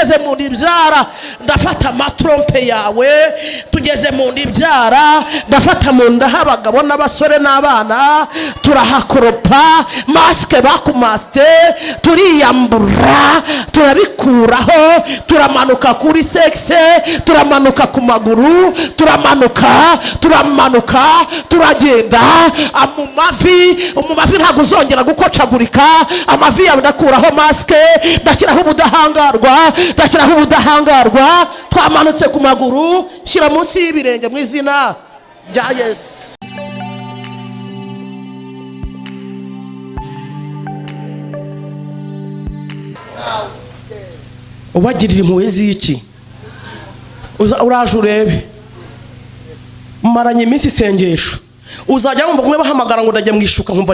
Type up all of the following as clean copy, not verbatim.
tugeze mu ndibyara ndafata amatrompe yawe, tugeze mu ndibyara ndafata mu nda abagabo n'abasore n'abana, turahakoropa maske bakumaste, turiyambura, turabikuraho, turamanuka kuri sexe, turamanuka ku maguru, turamanuka turagenda mu mavi ntabwo uzongera gukocagurika, amavi yawe ndakuraho maske, ndashyiraho ubudahangarwa, twamanutse ku maguru, shyira munsi y'ibirenge mu izina rya Yesu. Ubagirira impuhwe z'iki? Uraje urebe, maranye iminsi isengesho, uzajya wumva kumwe bahamagara ngo ndajya mwishuka, nkumva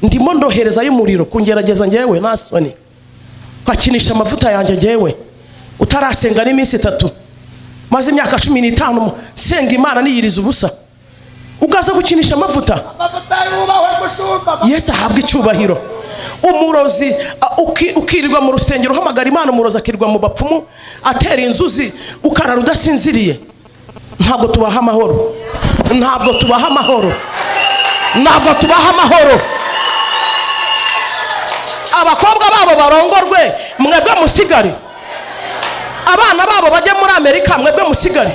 ndimo ndohereza y'umuriro kungerageza ngewe nasoni, kwakinisha amavuta yanjye ngewe utarasenga n'iminsi 3, maze imyaka 15 senga Imana niyiriza ubusa, ugaza gukinisha amavuta. Yesu ahabwe icyubahiro. Umurozi ukirirwa mu rusengero uhamagara Imana, umurozi akirirwa mu bapfumu atera inzuzi, ukarara udasinziriye. Ntabwo tubaha amahoro. Abakobwa babo barongorwe, mwebwe musigare. Abana babo bajye muri Amerika, mwebwe musigare.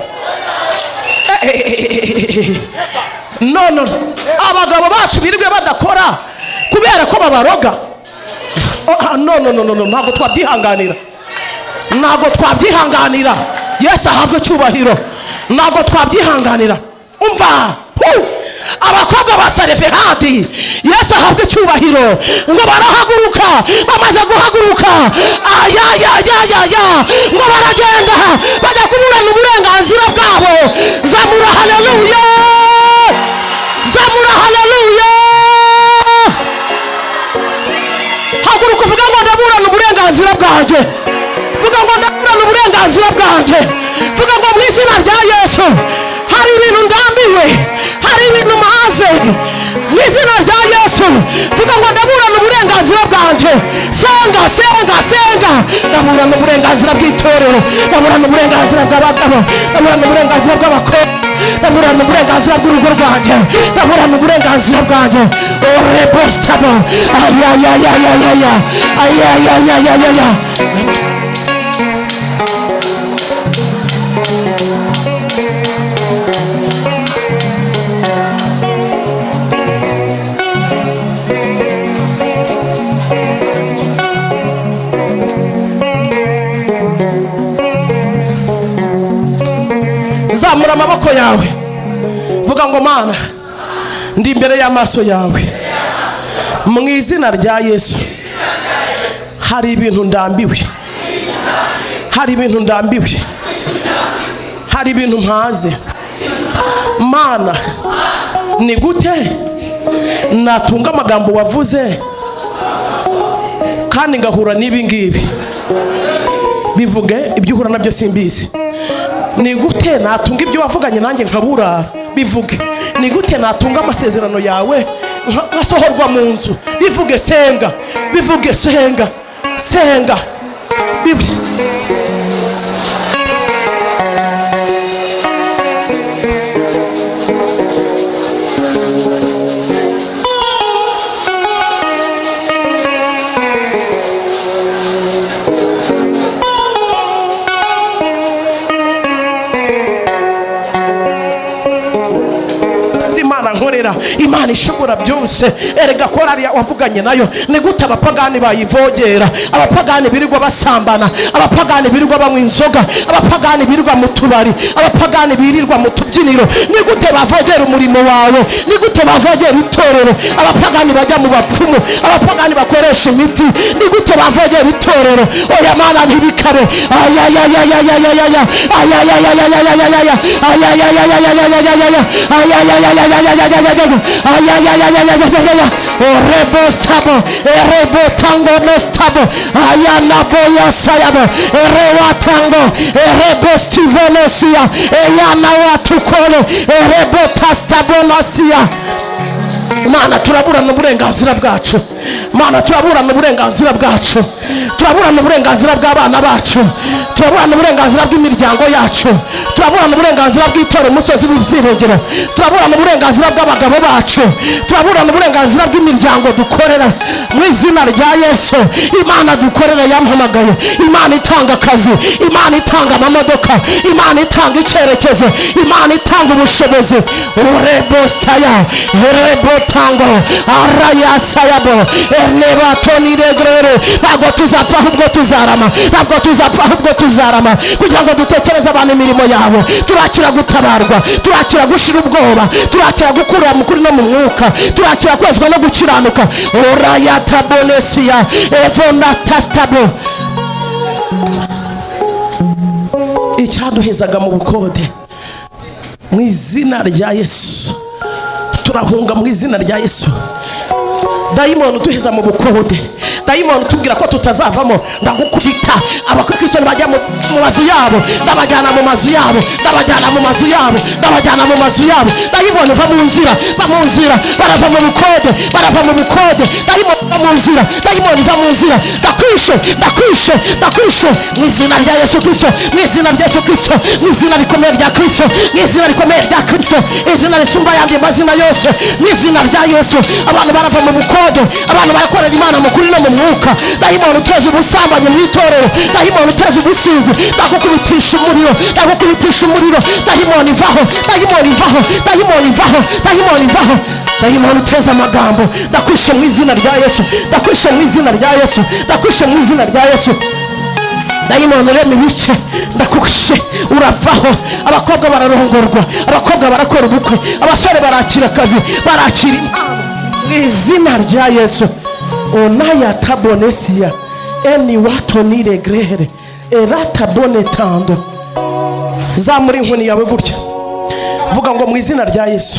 No, abagabo bacu birirwe badakora kubera ko babaroga. No, ntabwo twabyihanganira. Yesu ahabwe icyubahiro. Ntabwo twabyihanganira. Umva, abakobwa ba Sarefehadi, Yesu ahabwe icyubahiro, ngo barahaguruka, bamaze guhaguruka, ngo baragenda bajya kuburana uburenganzira bwabo. Zamura haleluya, haguruka uvuga ngo ndaburana uburenganzira bwanjye, vuga ngo ndaburana uburenganzira bwanjye, vuga ngo mu izina rya Yesu hari ibintu ndambiwe, hari ibintu maze, mu izina rya Yesu vuga ngo ndaburana uburenganzira bwanjye. Senga, ndaburana uburenganzira bw'itorero, ndaburana uburenganzira bw'abagabo, ndaburana uburenganzira bw'abakobwa, ndaburana uburenganzira bw'urugo rwanjye, ndaburana uburenganzira bwanjye. Orebostabo zamura amaboko yawe, vuga ngo Mana ndi imbere y'amaso yawe, mu izina rya Yesu hari ibintu ndambiwe, hari ibintu mpaze. Mana ni gute natunga amagambo wavuze kandi ngahura n'ibi ngibi? Bivuge ibyo uhura nabyo simbizi. Ni gute natunga ibyo wavuganye nanjye nkaburara? Bivuge. Ni gute natunga amasezerano yawe nkasohorwa mu nzu? Bivuge. Senga. Imana ishobora byose. Erega korari wavuganye nayo, ni gute abapagani bayivogera, abapagani birirwa basambana, abapagani birirwa banywa inzoga, abapagani birirwa mu tubari, abapagani birirwa mu tubyiniro? Ni gute bavogera umurimo wawe? Ni gute bavogera itorero? Abapagani bajya mu bapfumu, abapagani bakoresha imiti, ni gute bavogera itorero? Oya Mana ntibikare. Orebostabo, erebotango nostabo, ayana boya sayabo, erewatango, erebostivonosia, eyana watukolo, erebotastabonosia. Mana turaburana uburenganzira bwacu. Mana turaburana uburenganzira bwacu, turaburana uburenganzira bw'abana bacu, turaburana uburenganzira bw'imiryango yacu, turaburana uburenganzira bw'itorero umusozi w'ibyiringiro, turaburana uburenganzira bw'abagabo bacu, turaburana uburenganzira bw'imiryango dukorera mu izina rya Yesu. Imana dukorera yampamagaye, Imana itanga akazi, Imana itanga amamodoka, Imana itanga icyerekezo, Imana itanga ubushobozi. Urebosaya Erebotango Arayasayabo Enebatoniregrere. Ntabwo tuzapfa ahubwo tuzarama, ntabwo tuzapfa ahubwo tuzarama, kugira ngo dutekereze abantu imirimo yawe. Turakira gutabarwa, turakira gushira ubwoba, turakira gukurira mu kuri no mu mwuka, turakira kwezwa no gukiranuka. Orayatabonesia Evonatastabo. Icyaduhezaga mu bukode mu izina rya Yesu turahunga mu izina rya Yesu. Dayimoni uduheza mu bukode, dayimoni tubwira ko tutazavamo, ndagukubita. Abakristo bajya mu mazu yabo, ndabajyana mu mazu yabo, ndabajyana mu mazu yabo, ndabajyana mu mazu yabo. Dayimoni va mu nzira, va mu nzira, barava mu bukode, barava mu bukode. Dayimoni va mu nzira, dayimoni va mu nzira. Ndakwishe, ndakwishe, ndakwishe mu izina rya Yesu Kristo, mu izina rya Yesu Kristo, mu izina rikomeye rya Kristo, mu izina rikomeye rya Kristo, izina risumba yandi mazina yose, mu izina rya Yesu. Abantu barava mu bukode, abantu barakorera Imana mu kuri no mu mwuka. Dayimoni uteza ubusambanyi mu itorero, dayimoni uteza ubusinzi, ndagukubitisha umuriro, ndagukubitisha umuriro. Dayimoni vaho, dayimoni vaho, dayimoni vaho, dayimoni vaho. Dayimoni uteza amagambo, ndakwishe mu izina rya Yesu, ndakwishe mu izina rya Yesu, ndakwishe mu izina rya Yesu. Dayimoni rema ibice, ndakwishe, uravaho. Abakobwa bararongorwa, abakobwa barakora ubukwe, abasore barakira akazi, barakira impano mu izina rya Yesu. Onaya tabonesia eni watonire grehere erata bonetando. Zamuri inkoni yawe gutya, vuga ngo mu izina rya Yesu.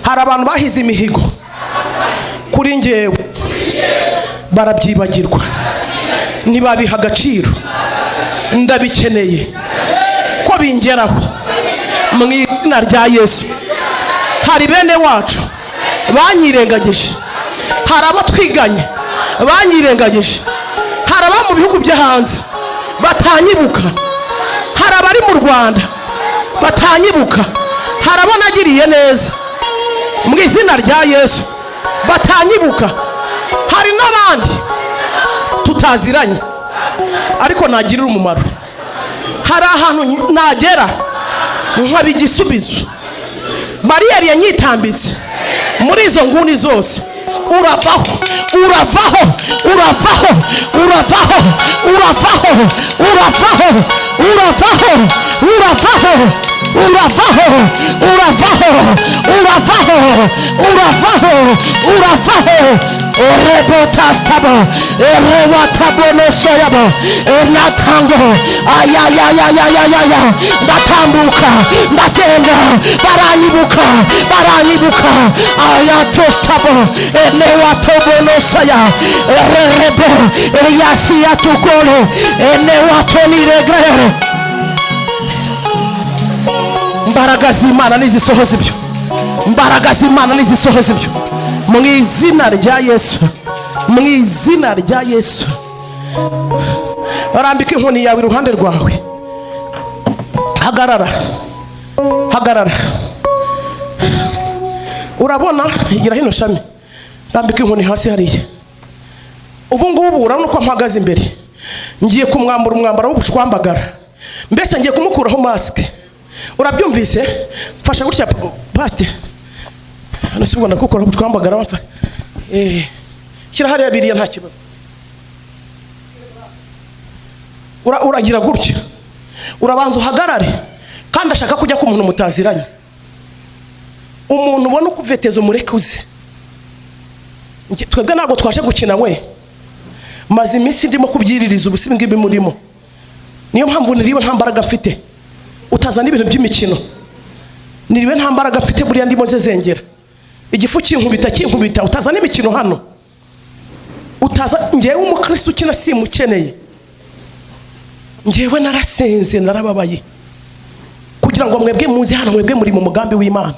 Hari abantu bahize imihigo kuri njyewe, barabyibagirwa, ntibabiha agaciro. Ndabikeneye ko bingeraho mu izina rya Yesu. Hari bene wacu banyirengagije, hari abo twiganye banyirengagije, hari aba mu bihugu byo hanze batanyibuka, hari abari mu Rwanda batanyibuka, hari abo nagiriye neza mu izina rya Yesu batanyibuka, hari n'abandi tutaziranye ariko nagirira umumaro. Hari ahantu nagera nkaba igisubizo. Bariyeri yanyitambitse muri izo nguni zose. Uravaho, uravaho, uravaho, uravaho, uravaho, uravaho, uravaho, uravaho, uravaho, uravaho, uravaho, uravaho, uravaho. Orebotastabo, erewatabonesoyabo, enatango, ayayayayayaya. Ndatambuka, ndagenda, baranyibuka, baranyibuka. Ayatostabo, enewatobonosaya, ererebo, eyasiyatukolo, enewatoniregrere. Imbaraga z'Imana nizisohoza ibyo, imbaraga z'Imana nizisohoza ibyo mu izina rya Yesu, mu izina rya Yesu. Arambika inkoni yawe iruhande rwawe, hagarara, hagarara. Urabona, igira hino shami, rambika inkoni hasi hariya. Ubu ngubu urabona ko mpagaze imbere, ngiye kumwambura umwambaro w'ubushwambagara, mbese ngiye kumukuraho mask. Urabyumvise? Mfasha gutya pastor. Hano si ubona gukora ubushwambagara wamfa. Kira hariya biriya nta kibazo. Uragira gutya, urabanza uhagarare, kandi ashaka kujya ku muntu mutaziranye. Umuntu ubona ukuveteza umurekuzi. Twebwe ntabwo twaje gukina we, maze iminsi ndimo kubyiririza ubusibi ngibi murimo. Niyo mpamvu niriwe nta mbaraga mfite. Utazana ibintu by'imikino, niriwe nta mbaraga mfite, buriya ndimo nzezengera. Igifu kinkubita, utazana imikino hano. Ngewe umukristo ukina simukeneye. Ngewe narasenze, narababaye, kugira ngo mwebwe muzi hano, mwebwe muri mu mugambi w'Imana.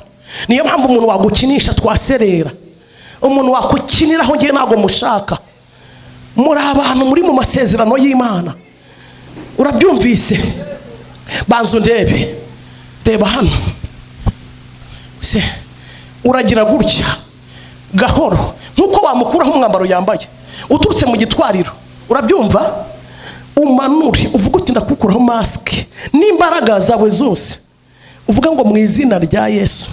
Niyo mpamvu umuntu wagukinisha twaserera. umuntu wakukiniraho ngiye ntago mushaka. Muri abantu muri mu masezerano y'Imana. Urabyumvise? Banzu ndebe. Reba hano. Se uragira gutya gahoro nkuko wamukuraho umwambaro yambaye uturutse mu gitwariro. Urabyumva? Umanuri uvuga uti ndakukuraho mask n'imbaraga zawe zose. Uvuga ngo mu izina rya Yesu.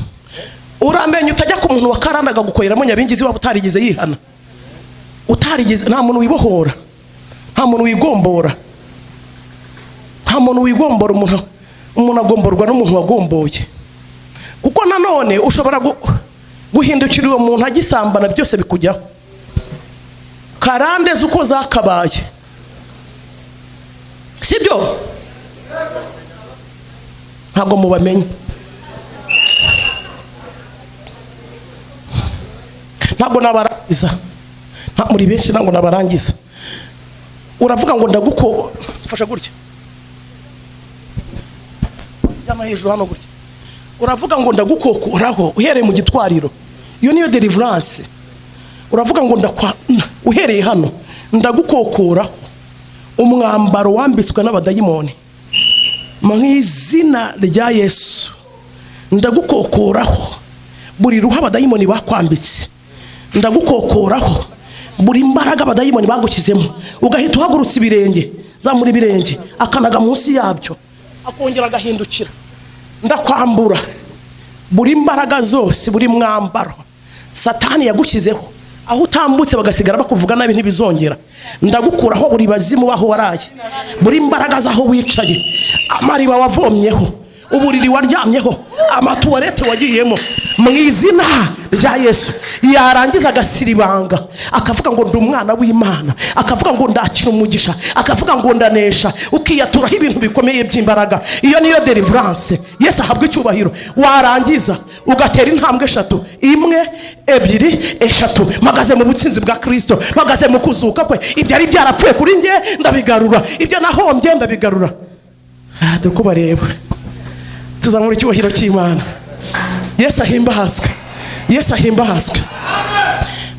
Uramenye utajya ku muntu wakarandaga gukoreramo nyabingizi waba utarigize yihana. Utarigize nta muntu wibohora. Nta muntu wigombora. Nta muntu wigombora umuntu agomborwa n'umuntu wagomboye. Kuko nanone ushobora guhindukira uwo muntu agisambana byose bikujyaho. Karande zuko zakabaye. Sibyo? Ntago mubamenye. Ntago nabarangiza. Nta muri benshi ntago nabarangiza. Uravuga ngo ndaguko mfasha gutya. Yama hejuru hano gutya. Uravuga ngo ndagukokoraho uhereye mu gitwariro. Iyo niyo deliverance. Uravuga ngo uhereye hano ndagukokoraho umwambaro wambitswe n'abadayimoni. Mu izina rya Yesu ndagukokoraho buri ruha abadayimoni bakwambitse. Ndagukokoraho buri mbaraga abadayimoni bagukizemo. Ugahita uhagurutsa ibirenge, zamura ibirenge, akanaga munsi yabyo, akongera agahindukira. Ndakwambura buri mbaraga zose, buri mwambaro Satani yagukizeho. Aho utambutse bagasigara bakuvuga nabi ntibizongera. Ndagukuraho buri bazimu baho waraye, buri mbaraga zaho wicaye, amariba wavomyeho, uburiri waryamyeho, amatuwarete wagiyemo. Mu izina rya Yesu. Yarangiza agasiribanga akavuga ngo ndi umwana w'Imana, akavuga ngo ndakira umugisha, akavuga ngo ndanesha, ukiyaturaho ibintu bikomeye by'imbaraga. Iyo niyo deliverance. Yesu ahabwe icyubahiro. Warangiza ugatera intambwe 3, 1, 2, 3, magaze mu butsinzi bwa Christo, magaze mu kuzuka kwe. Ibyo ari byarapfuye kuri nge ndabigarura, ibyo nahombye ndabigarura. Dore bareba tuzamura icyubahiro cy'Imana. Yesu ahimbazwe. Yesu ahimbazwe.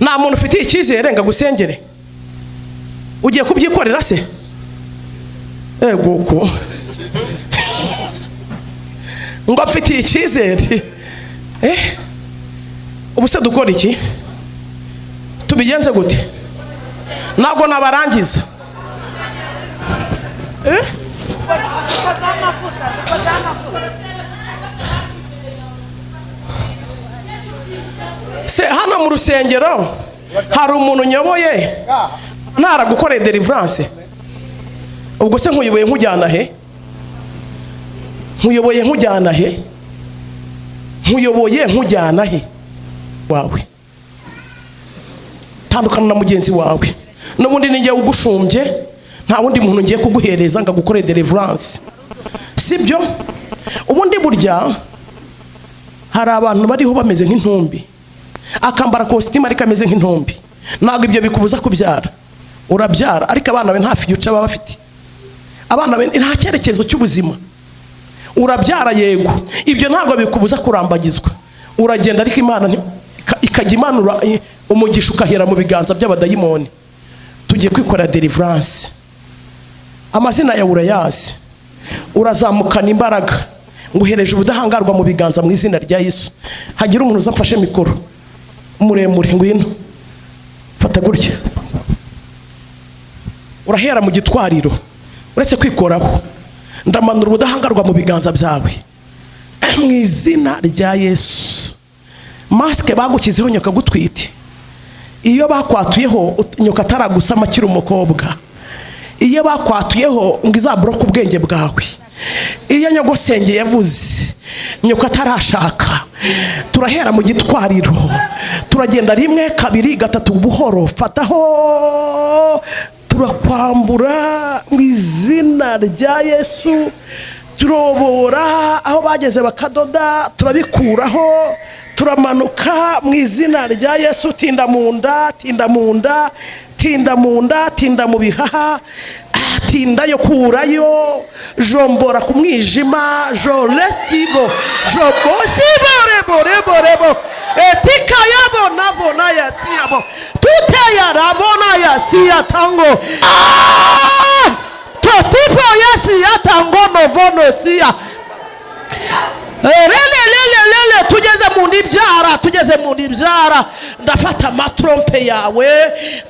Nta muntu ufite icyizere ngo gusengere. Ugiye kubyikorera se? Ego ngo afite icyizere. Ubuse dukora iki? Tubigenze gute? Ntabwo nabarangiza. Se hano mu rusengero hari umuntu nyoboye ntaragukoreye deliverance. Ubwo se nkuyoboye nkujyana he? Nkuyoboye nkujyana he? Nkuyoboye nkujyana he? Wawe tandukana na mugenzi wawe. N'ubundi ninjye ugushumbye, nta wundi muntu ngiye kuguhereza ngo agukore deliverance. Sibyo? Ubundi burya hari abantu bariho bameze nk'intumbi, akambara costume ariko ameze nk'intumbi. Ntabwo ibyo bikubuza kubyara. Urabyara ariko abana be nta future baba bafite. Abana be nta cyerekezo cy'ubuzima. Urabyara yego, ibyo ntabwo bikubuza kurambagizwa. Uragenda ariko Imana ikajya imanura umugisha ukahera mu biganza by'abadayimoni. Tugiye kwikora deliverance. Amazina ya urayazi. Urazamukana imbaraga, nguhereje ubudahangarwa mu biganza mu izina rya Yesu. Hagira umuntu uzamfashe mikoro muremure ngwino. Fata gutya. Urahera mu gitwariro. Uretse kwikoraho, ndamanura ubudahangarwa mu biganza byawe mu izina rya Yesu. Maske bagukizeho nyoka gutwite. Iyo bakwatuyeho nyoka ataragusama kiri umukobwa. Iyo bakwatuyeho ngo izabroka ubwenge bwawe. Iyo nyogosenge yavuze nyoka atarashaka. Turahera mu gitwariro, turagenda 1, 2, 3 buhoro. Fataho, turakwambura mu izina rya Yesu. Turobora aho bageze bakadoda, turabikuraho, turamanuka mu izina rya Yesu. Tinda munda, tinda munda, tinda munda, tinda mu bihaha, tinda yo kurayo, jombora ku mwijima, jo lestivo, jo bosibo rebo etika yabo nabo na yasi siya tango totipo yesi ya tango novono siya lele tugeze mu ndibyara ndafata amatrompe yawe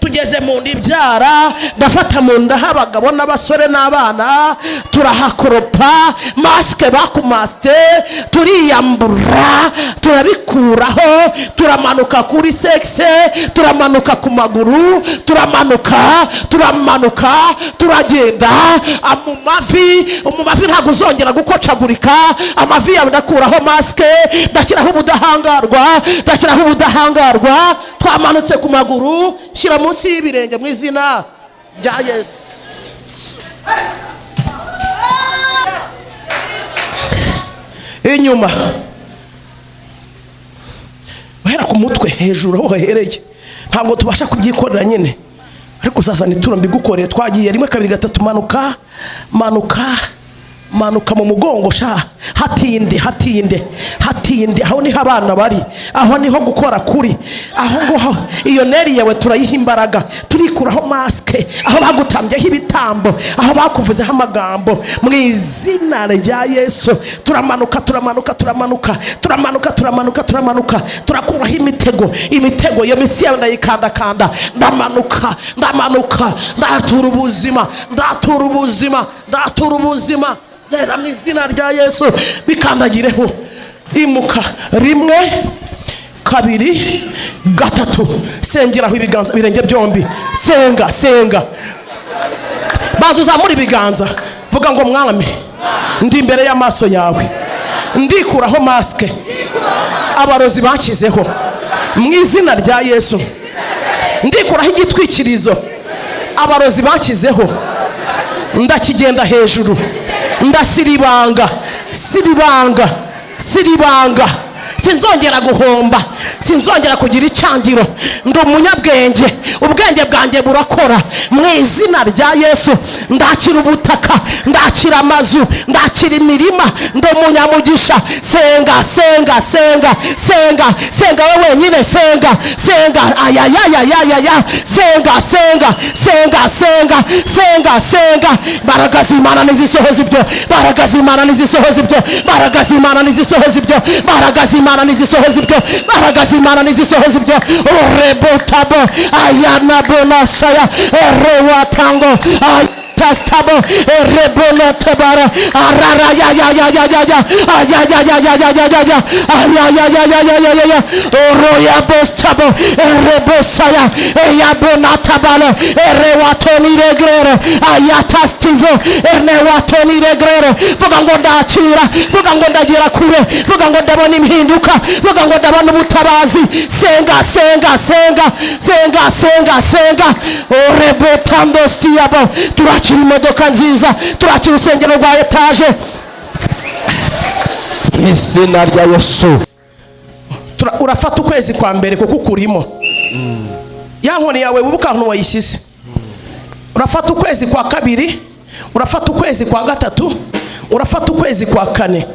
tugeze mu ndibyara ndafata mu nda abagabo n'abasore n'abana turahakoropa maske bakumaste turiyambura turabikuraho turamanuka kuri sexe turamanuka ku maguru turamanuka turagenda mu mavi ntabwo uzongera gukocagurika amavi yawe ndakuraho maske ndashyiraho ubudahangarwa twamanutse ku maguru shyira munsi y'ibirenge mu izina rya Yesu. Inyuma bahera ku mutwe hejuru aho hahereye ntabwo tubasha kubyikorera nyine, ariko sasa nitura mbigukorere. Twagiye 1 2 3 manuka mu mugongo sha hatinde aho niho abana bari, aho niho gukora kuri aho ngo iyo neri yawe turayiha imbaraga, turikuraho maske aho bagutambyeho ibitambo, aho bakuvuzeho amagambo mu izina rya Yesu. Turamanuka turakuraho imitego iyo mitsi yawe ndayikandakanda, ndamanuka ndatura ubuzima rera mu izina rya Yesu. Bikandagireho imuka 1 2 3 sengeraho ibiganza birenge byombi, senga banza uzamura ibiganza, vuga ngo mwami ndi imbere y'amaso yawe, ndikuraho maske abarozi bakizeho mu izina rya Yesu. Ndikuraho igitwikirizo abarozi bakizeho, ndakigenda hejuru, ndasiribanga sinzongera guhomba, sinzongera kugira icyangiro. Ndi umunyabwenge, ubwenge bwanjye burakora mu izina rya Yesu. Ndakira ubutaka, ndakira amazu, ndakira imirima, ndi umunyamugisha. Senga wewe wenyine, senga ayayayayaya, senga. Imbaraga z'Imana nizisohoza ibyo, imbaraga z'Imana nizisohoza ibyo, imbaraga z'Imana nizisohoza ibyo, imbaraga z'Imana nizisohoza ibyo, imbaraga z'Imana nizisohoza ibyo. Orebotabo ayana bonasaya erewatango tastabo rebono tebara arara ya oroya bostabo rebosaya eyabonatabale erewatoni regrero ayatastivo enewatoni regrero. Vuga ngo ndakira, vuga ngo ndagira kure, vuga ngo ndabona impinduka, vuga ngo ndabona ubutabazi. Senga orebotando stiabo. Turakira imodoka nziza, turakira urusengero rwa etaje mu izina rya Yesu. Urafata ukwezi kwa mbere kuko ukurimo ya nkoni yawe wibuka ahantu wayishyize. Urafata ukwezi kwa kabiri, urafata ukwezi kwa gatatu, urafata ukwezi kwa kane.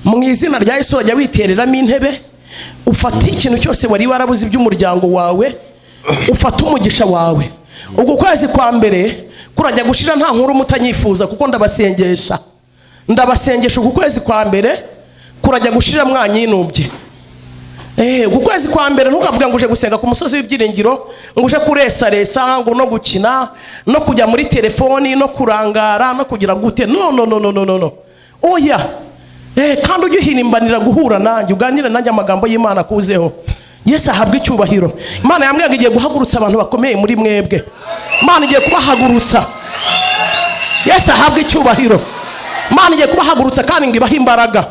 Mu izina rya Yesu urajya witereramo intebe, ufata ikintu cyose wari warabuze iby'umuryango wawe, ufata umugisha wawe. Uko kwezi kwa mbere kurajya gushira nta nkuru mutanyifuza kuko ndabasengesha uku kwezi kwa mbere kurajya gushira mwanyinubye. Uku kwezi kwa mbere ntukavuga ngo uje gusenga ku musozi w'ibyiringiro, ngo uje kuresa ngo no gukina no kujya muri telefoni no kurangara no kugira gute. No oya. Kandi ujye uhirimbanira guhura nanjye, uganire nanjye amagambo y'Imana kuzeho. Yesu ahabwe icyubahiro. Imana yambwiye igiye guhagurutsa abantu bakomeye muri mwebwe. Imana igiye kubahagurutsa. Yesu ahabwe icyubahiro. Imana igiye kubahagurutsa kandi ngo ibahe imbaraga,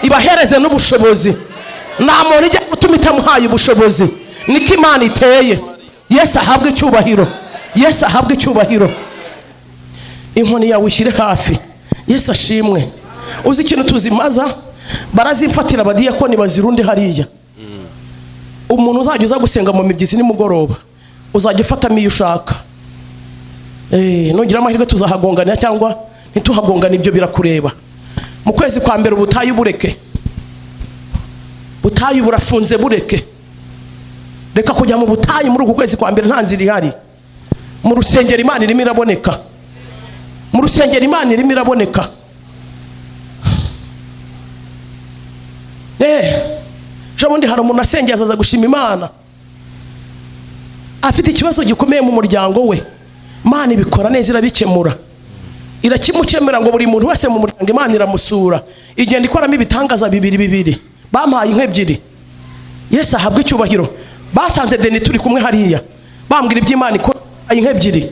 ibahereze n'ubushobozi. Nta muntu ijya gutuma itamuhaye ubushobozi, niko Imana iteye. Yesu ahabwe icyubahiro. Yesu ahabwe icyubahiro. Inkoni yawe ushyire hafi. Yesu ashimwe. Uzi ikintu tuzimaza, barazimfatira abadiyakoni bazirunde hariya. Umuntu uzajya uza gusenga mu mibyizi nimugoroba, uzajya ufatamo iyo ushaka. Nugira amahirwe tuzahagonganira cyangwa ntituhagongana, ibyo birakureba. Mu kwezi kwa mbere ubutayu bureke, butayu burafunze bureke. reka kujya mu butayu muri uku kwezi kwa mbere nta nzira ihari. Mu rusengero Imana irimo iraboneka, mu rusengero Imana irimo iraboneka. Jabundi hari umuntu asengeye azaza gushima Imana, afite ikibazo gikomeye mu muryango we. Imana ibikora neza, irabikemura, irakimukemura ngo buri muntu wese mu muryango Imana iramusura. Igenda ikoramo ibitangaza bibiri. Bampaye inka ebyiri. Yesu ahabwe icyubahiro. Basanze deni turi kumwe hariya, bambwira iby'Imana ikora inka ebyiri.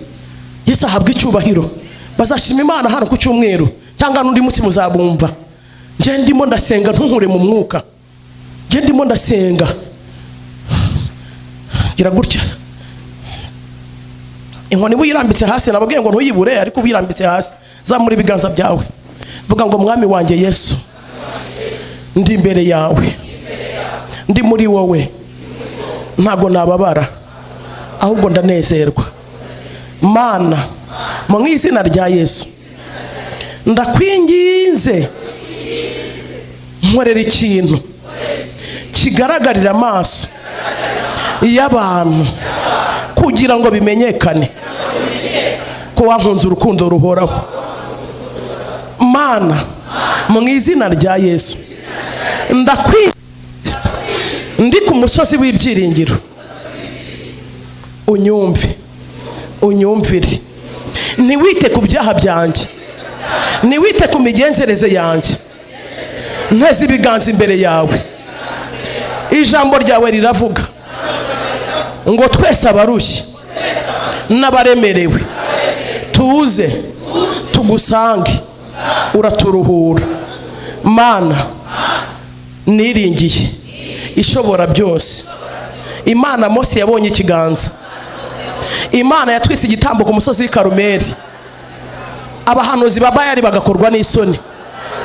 Yesu ahabwe icyubahiro. Bazashima Imana hano ku cyumweru cyangwa n'undi munsi muzabumva. Nje ndimo ndasenga ntunkure mu mwuka, nje ndimo ndasenga gira gutya. Inkoni buyirambitse hasi, nababwiye ngo ntuyibure, ariko buyirambitse hasi zamura ibiganza byawe, vuga ngo mwami wanjye Yesu, ndi imbere yawe, ndi muri wowe, ntago nababara ahubwo ndanezerwa. Mana, mu izina rya Yesu ndakwinginze, nkorera ikintu kigaragarira amaso y'abantu kugira ngo bimenyekane ko wankunze urukundo ruhoraho. Mana, mu izina rya Yesu ndakwinginze, ndi ku musozi w'ibyiringiro, unyumve, unyumvire. Ntiwite ku byaha byanjye, ntiwite ku migenzereze yanjye, nteze ibiganza imbere yawe. Ijambo ryawe riravuga ngo twese abarushye n'abaremerewe tuze tugusange uraturuhura. Mana, niringiye ishobora byose. Imana Mose yabonye ikiganza, Imana yatwise igitambo ku musozi w'i Karumeli, abahanuzi ba Bayali bagakorwa n'isoni.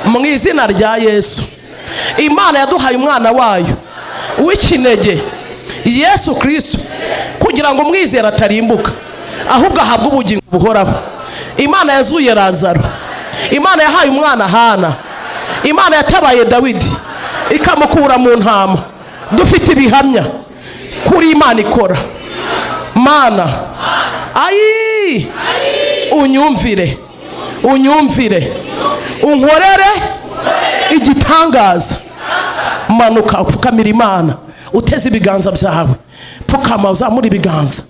Mu izina rya Yesu, Imana yaduhaye umwana wayo w'ikinege Yesu Christo kugira ngo umwizera atarimbuka ahubwo ahabwe ubugingo buhoraho. Imana yazuye Lazaro, Imana yahaye umwana Hana, Imana yatabaye Dawidi ikamukura mu ntama. Dufite ibihamya kuri Imana ikora. Mana, ayi, unyumvire, unyumvire, unkorere igitangaza. Manuka upfukamira Imana, uteze ibiganza byawe, pfukama uzamura ibiganza.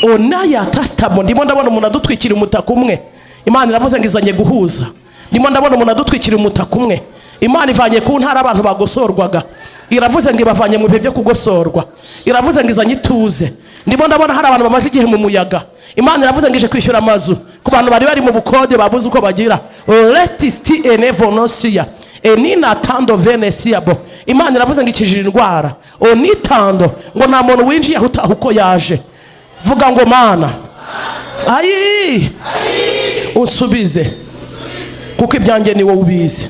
Onaya tastamo, ndimo ndabona umuntu adutwikira umutaka umwe. Imana iravuze ngo izanye guhuza. Ndimo ndabona umuntu adutwikira umutaka umwe. Imana ivanye ku ntara abantu bagosorwaga, iravuze ngo ibavanye mu bihe byo kugosorwa. Iravuze ngo izanye ituze. Ndimo ndabona hari abantu bamaze igihe mu muyaga. Imana iravuze ngo ije kwishyura amazu ku bantu bari mu bukode babuze uko bagira. Letisti enevonosia enina tando venesiabo. Imana iravuze ngo ikijira indwara onitando, ngo nta muntu winjiye ahutaha uko yaje. Vuga ngo Mana, ayi, unsubize kuko ibyanjye ni wowe ubizi.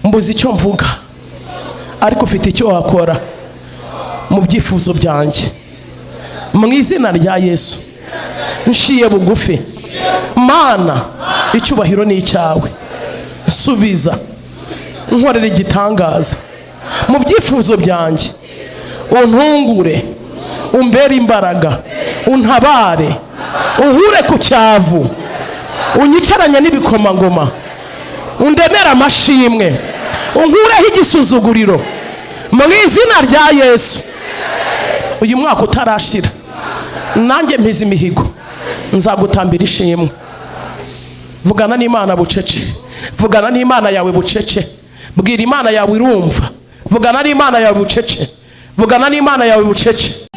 Mbuze icyo mvuga ariko ufite icyo wakora mu byifuzo byanjye. Mu izina rya Yesu nshiye bugufi. Mana, icyubahiro ni icyawe. Subiza, nkorera igitangaza mu byifuzo byanjye. Untungure, umbere imbaraga, untabare, uhure ku cyavu, unyicaranye n'ibikomangoma, undemere amashimwe, unkureho igisuzuguriro. Mu izina rya Yesu, uyu mwaka utarashira nanjye mpize imihigo, nzagutambira ishimwe. Vugana n'Imana bucece, vugana n'Imana yawe bucece, bwira Imana yawe irumva. Vugana n'Imana yawe bucece, vugana n'Imana yawe bucece.